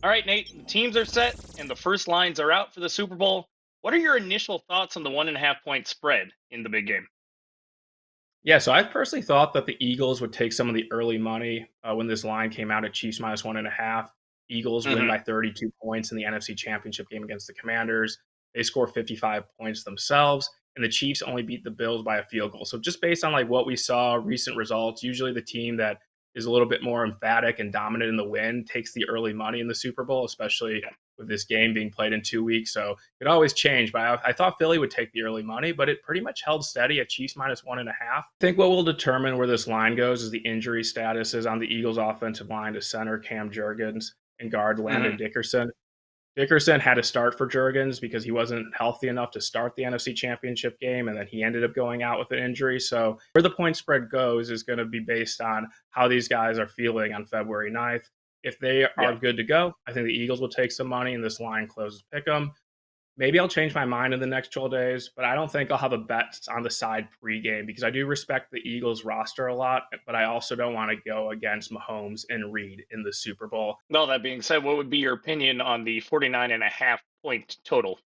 All right, Nate, the teams are set and the first lines are out for the Super Bowl. What are your initial thoughts on the 1.5 point spread in the big game? Yeah, so I personally thought that the Eagles would take some of the early money when this line came out at Chiefs minus 1.5. Eagles win Hmm. by 32 points in the NFC Championship game against the Commanders. They score 55 points themselves, and the Chiefs only beat the Bills by a field goal. So just based on like what we saw, recent results, usually the team that is a little bit more emphatic and dominant in the win takes the early money in the Super Bowl, especially Yeah. with this game being played in 2 weeks. So it always change, but I thought Philly would take the early money, but it pretty much held steady at Chiefs minus 1.5. I think what will determine where this line goes is the injury statuses on the Eagles' offensive line to center Cam Jurgens and guard Landon Hmm. Dickerson. Dickerson had to start for Jurgens because he wasn't healthy enough to start the NFC Championship game, and then he ended up going out with an injury. So where the point spread goes is going to be based on how these guys are feeling on February 9th. If they Yeah. are good to go, I think the Eagles will take some money and this line closes pick 'em. Maybe I'll change my mind in the next 12 days, but I don't think I'll have a bet on the side pregame because I do respect the Eagles roster a lot, but I also don't want to go against Mahomes and Reed in the Super Bowl. Well, that being said, what would be your opinion on the 49.5 point total?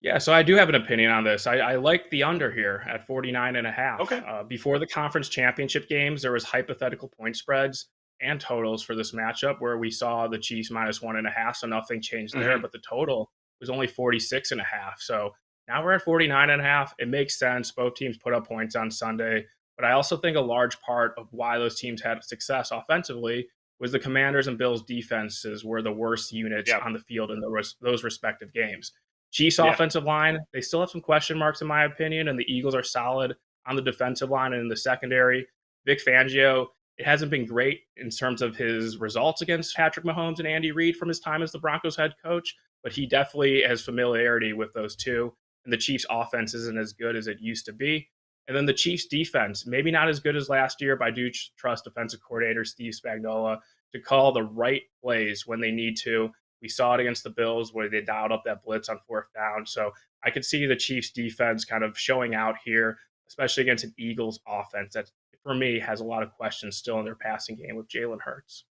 Yeah, so I do have an opinion on this. I like the under here at 49 and a half. Okay. Before the conference championship games, there was hypothetical point spreads and totals for this matchup where we saw the Chiefs minus 1.5, so nothing changed there, Hmm. but the total was only 46 and a half. So now we're at 49 and a half. It makes sense. Both teams put up points on Sunday, but I also think a large part of why those teams had success offensively was the Commanders and Bills defenses were the worst units Yeah. on the field in those respective games. Chiefs Yeah. offensive line, they still have some question marks in my opinion, and the Eagles are solid on the defensive line and in the secondary. Vic Fangio, it hasn't been great in terms of his results against Patrick Mahomes and Andy Reid from his time as the Broncos head coach, but he definitely has familiarity with those two. And the Chiefs offense isn't as good as it used to be. And then the Chiefs defense, maybe not as good as last year, but I do trust defensive coordinator Steve Spagnuolo to call the right plays when they need to. We saw it against the Bills where they dialed up that blitz on fourth down. So I could see the Chiefs defense kind of showing out here, especially against an Eagles offense that, for me, has a lot of questions still in their passing game with Jalen Hurts.